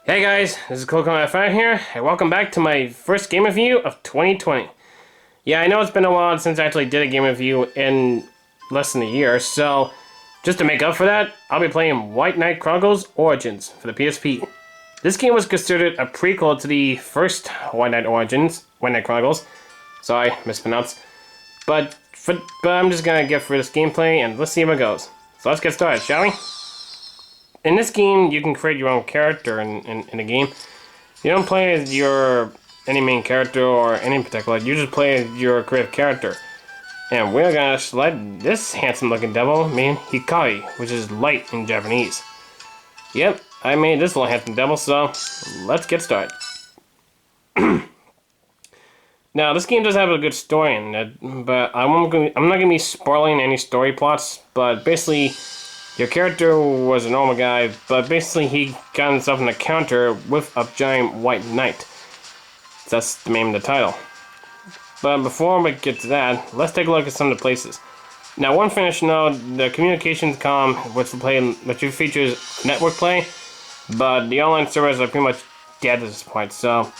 Hey guys, this is Coolkermit here, and welcome back to my first game review of 2020. Yeah, I know it's been a while since I actually did a game review in less than a year, so just to make up for that, I'll be playing White Knight Chronicles Origins for the PSP. This game was considered a prequel to the first White Knight Chronicles. Sorry, mispronounced. But I'm just gonna get through this gameplay and let's see how it goes. So let's get started, shall we? In this game, you can create your own character in the game. You don't play as any main character or any particular. You just play as your creative character. And we're gonna select this handsome-looking devil named Hikari, which is light in Japanese. Yep, I made this little handsome devil, so let's get started. Now, this game does have a good story in it, but I'm not gonna be spoiling any story plots. But basically, your character was a normal guy, but basically he got himself an encounter with a giant white knight. That's the name of the title. But before we get to that, let's take a look at some of the places. Now, one thing I should know, the communications comm, which features network play, but the online servers are pretty much dead at this point. So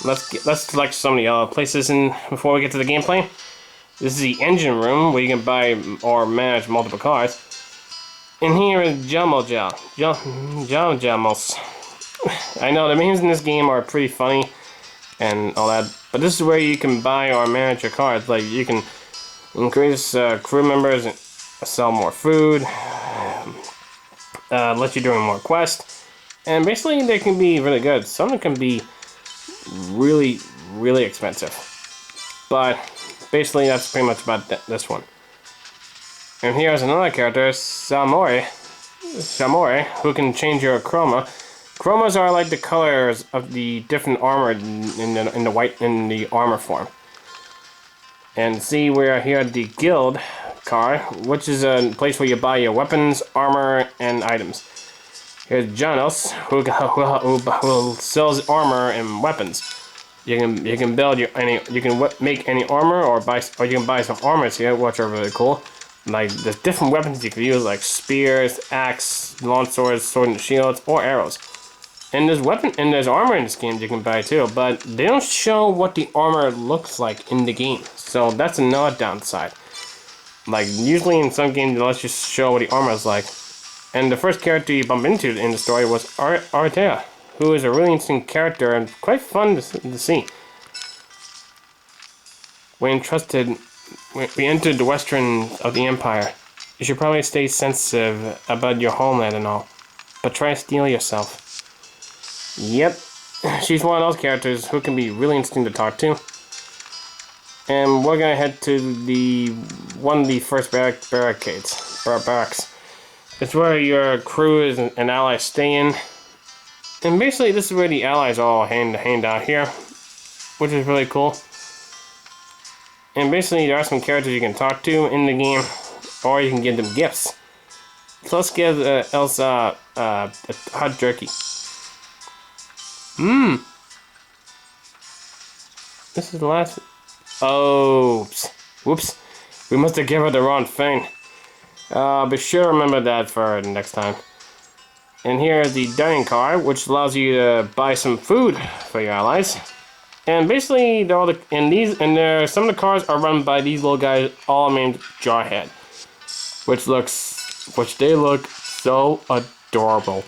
let's select some of the other places before we get to the gameplay. This is the engine room where you can buy or manage multiple cars. And here is Jamos. I know the names in this game are pretty funny and all that, but this is where you can buy or manage your cars. Like, you can increase crew members, and sell more food, let you do more quests, and basically they can be really good. Some of them can be really, really expensive, but basically that's pretty much about this one. And here's another character, Shamori, who can change your chroma. Chromas are like the colors of the different armor in the armor form. And see, we're here at the guild car, which is a place where you buy your weapons, armor, and items. Here's Janos, who sells armor and weapons. You can make any armor or you can buy some armors here, which are really cool. Like, there's different weapons you can use, like spears, axe, long swords, sword and shields, or arrows. And there's armor in this game you can buy too, but they don't show what the armor looks like in the game. So that's another downside. Like, usually in some games, they let you show what the armor is like. And the first character you bump into in the story was Artea, who is a really interesting character and quite fun to see. We entered the western of the Empire. You should probably stay sensitive about your homeland and all, but try to steel yourself. Yep, she's one of those characters who can be really interesting to talk to. And we're gonna head to one of the first barracks. It's where your crew and allies stay in. And basically this is where the allies all hang out here, which is really cool. And basically, there are some characters you can talk to in the game, or you can give them gifts. So let's give Elsa a hot jerky. This is the last. Oh, whoops! We must have given her the wrong thing. Be sure to remember that for next time. And here is the dining car, which allows you to buy some food for your allies. And basically, some of the cars are run by these little guys, all named Jarhead, which they look so adorable.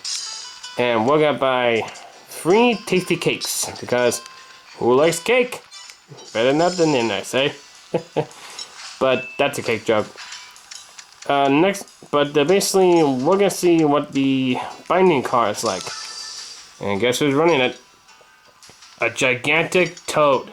And we're gonna buy 3 tasty cakes, because who likes cake? Better nothing than I say. But that's a cake joke. Basically, we're gonna see what the binding car is like. And guess who's running it? A gigantic toad.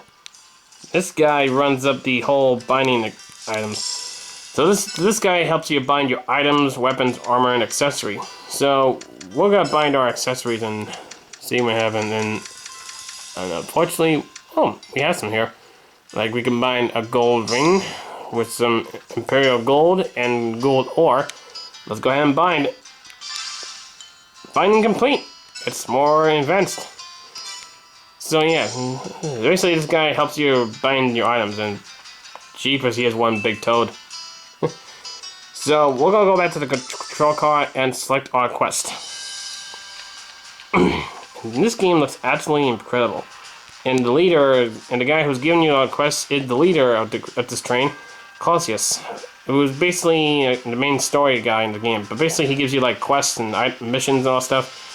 This guy runs up the whole binding items. So this guy helps you bind your items, weapons, armor, and accessory. So we're gonna bind our accessories and see what we have, and then unfortunately, we have some here. Like, we can bind a gold ring with some imperial gold and gold ore. Let's go ahead and bind it. Binding complete. It's more advanced. So yeah, basically this guy helps you bind your items, and jeepers, he has one big toad. So we're gonna go back to the control car and select our quest. And this game looks absolutely incredible. And the leader, and the guy who's giving you a quest is the leader of this train, Clausius, who is basically the main story guy in the game. But basically he gives you like quests and missions and all stuff.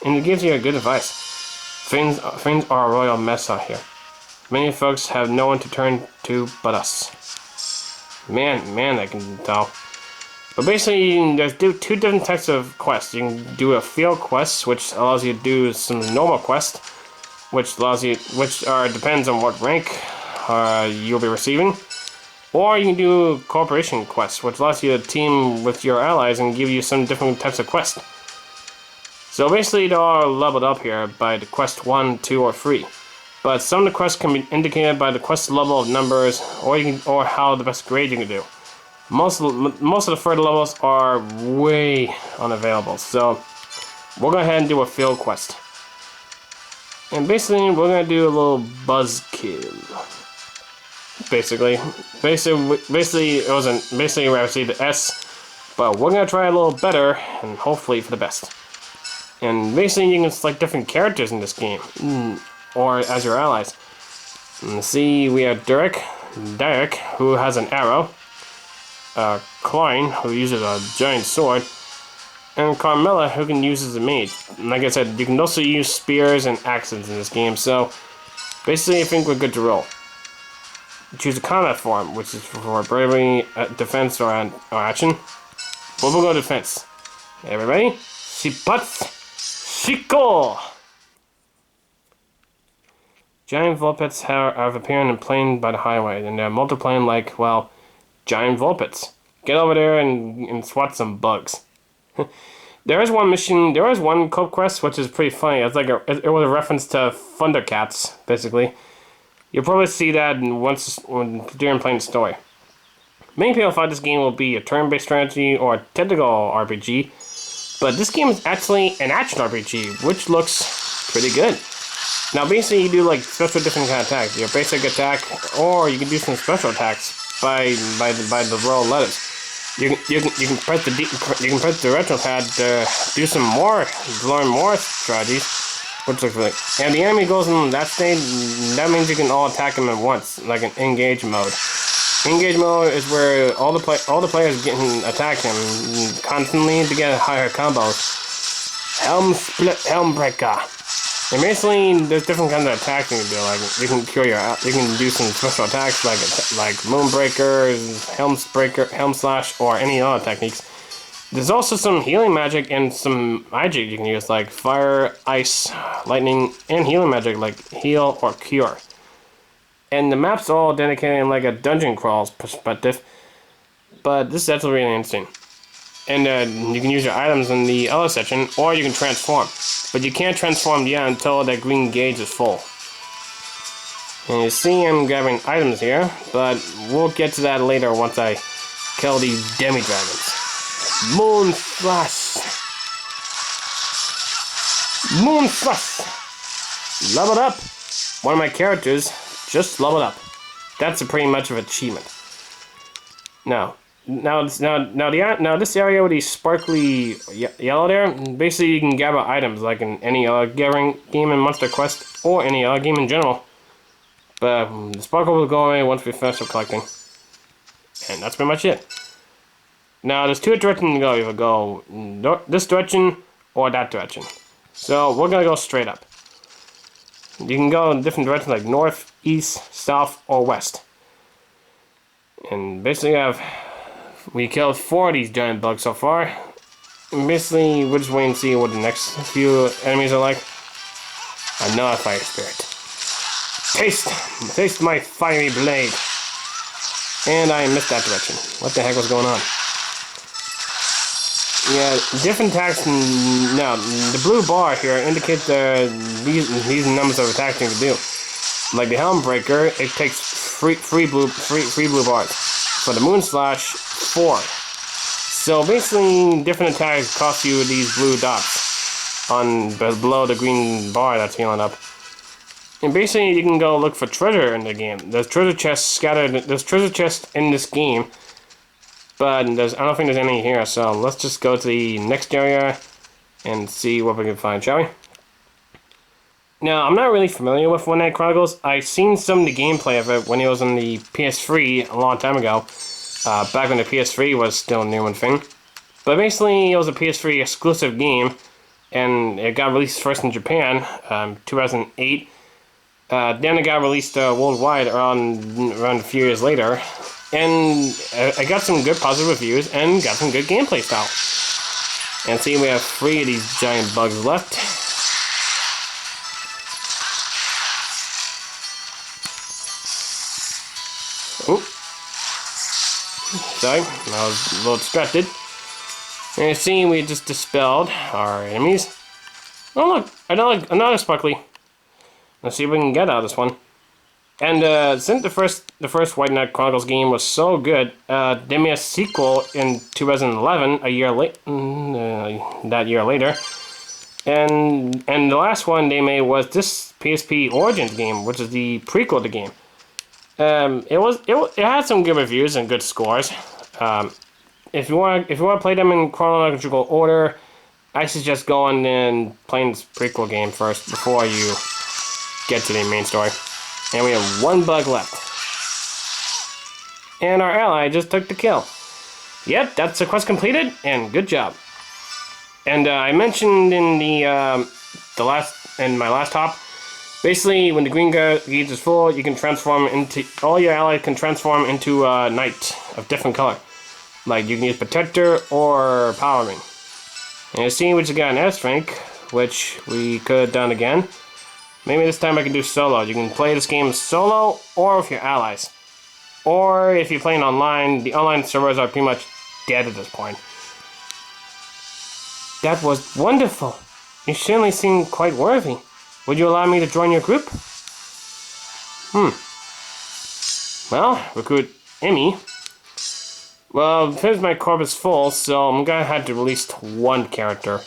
And he gives you good advice. Things are a royal mess out here. Many folks have no one to turn to but us. Man, I can tell. But basically, there's two different types of quests. You can do a field quest, which allows you to do some normal quests, which depends on what rank you'll be receiving. Or you can do cooperation quests, which allows you to team with your allies and give you some different types of quests. So basically, they're all leveled up here by the quest 1, 2, or 3. But some of the quests can be indicated by the quest level of numbers, or how the best grade you can do. Most of the further levels are way unavailable, so we'll go ahead and do a field quest. And basically, we're gonna do a little buzzkill. Basically, it wasn't basically where I received the S, but we're gonna try a little better and hopefully for the best. And basically, you can select different characters in this game, or as your allies. And see, we have Derek, who has an arrow. Klein, who uses a giant sword, and Carmilla, who can use as a mage. And like I said, you can also use spears and axes in this game, so basically I think we're good to roll. Choose a combat form, which is for bravery, defense, or action. But we'll go defense. Everybody, Shipatsu Shiko! Giant vulpits have appeared in plain by the highway, and they're multiplying like, well, giant vulpits. Get over there and swat some bugs. There is one cope quest which is pretty funny. It's like it was a reference to Thundercats, basically. You'll probably see that during playing the story. Many people thought this game will be a turn-based strategy or a tactical RPG, but this game is actually an action RPG, which looks pretty good. Now basically you do like special different kind of attacks. Your basic attack, or you can do some special attacks by the roll letters. You can press the retro pad to do some more, to learn more strategies, which looks really. And the enemy goes in that stage. That means you can all attack them at once, like an engage mode. Engage mode is where all the players getting attack him constantly to get higher combos. Helm split, helm breaker. And basically, there's different kinds of attacks you can do. Like you can do some special attacks like Moonbreaker, Helm Slash, or any other techniques. There's also some healing magic and some magic you can use, like fire, ice, lightning, and healing magic like heal or cure. And the map's all dedicated in like a dungeon crawl perspective, but this is actually really interesting. And you can use your items in the other section, or you can transform. But you can't transform yet until that green gauge is full. And you see I'm grabbing items here, but we'll get to that later once I kill these demi-dragons. Moon Flash! Moon Flash! Leveled up! One of my characters just leveled up. That's pretty much of an achievement. Now this area with these sparkly yellow there, basically you can gather items like in any other game in Monster Quest or any other game in general. But the sparkle will go away once we finish collecting. And that's pretty much it. Now there's two directions to go. You can go this direction or that direction. So we're gonna go straight up. You can go in different directions like north, east, south, or west. And basically we killed 4 of these giant bugs so far. And basically, we'll just wait and see what the next few enemies are like. Another fire spirit. Taste my fiery blade. And I missed that direction. What the heck was going on? Yeah, different attacks. Now, the blue bar here indicates these numbers of attacks you can do. Like the Helm Breaker, it takes three blue bars. For the Moon Slash, 4. So basically, different attacks cost you these blue dots below the green bar that's healing up. And basically, you can go look for treasure in the game. There's treasure chests scattered. There's treasure chests in this game, but I don't think there's any here. So let's just go to the next area and see what we can find, shall we? Now, I'm not really familiar with One Night Chronicles. I've seen some of the gameplay of it when it was on the PS3 a long time ago. Back when the PS3 was still a new and thing. But basically, it was a PS3 exclusive game, and it got released first in Japan, 2008. Then it got released worldwide around a few years later, and I got some good positive reviews and got some good gameplay style. And see, we have 3 of these giant bugs left. Oop. Sorry, I was a little distracted. And you see, we just dispelled our enemies. Oh look, another sparkly. Let's see if we can get out of this one. And since the first White Knight Chronicles game was so good, they made a sequel in 2011, a year late, that year later. And the last one they made was this PSP Origins game, which is the prequel to the game. It had some good reviews and good scores. If you want to play them in chronological order, I suggest going and playing this prequel game first before you get to the main story. And we have 1 bug left. And our ally just took the kill. Yep, that's the quest completed, and good job. And I mentioned in my last top, basically when the green gauge is full, you can transform into, all your allies can transform into a knight of different color. Like you can use Protector or Power Ring. And you see we just got an S rank, which we could have done again. Maybe this time I can do solo. You can play this game solo or with your allies. Or if you're playing online, the online servers are pretty much dead at this point. That was wonderful. You certainly seem quite worthy. Would you allow me to join your group? Well, recruit Emmy. Well, since my corp is full, so I'm gonna have to release 1 character.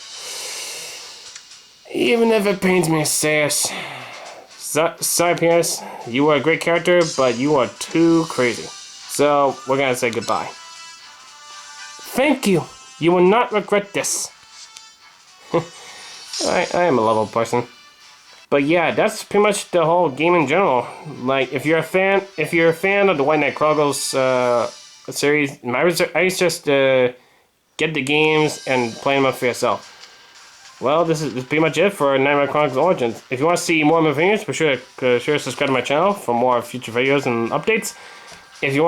Even if it pains me to say it. Sorry, PS. You are a great character, but you are too crazy. So, we're gonna say goodbye. Thank you. You will not regret this. I am a lovable person. But yeah, that's pretty much the whole game in general. Like, if you're a fan of the White Knight Chronicles series, I suggest get the games and play them up for yourself. Well, this is pretty much it for Nightmare Chronicles Origins. If you want to see more of my videos, be sure to subscribe to my channel for more future videos and updates. If you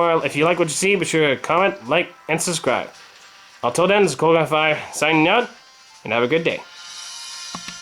like what you see, be sure to comment, like, and subscribe. Until then, this is Coolkermit signing out, and have a good day.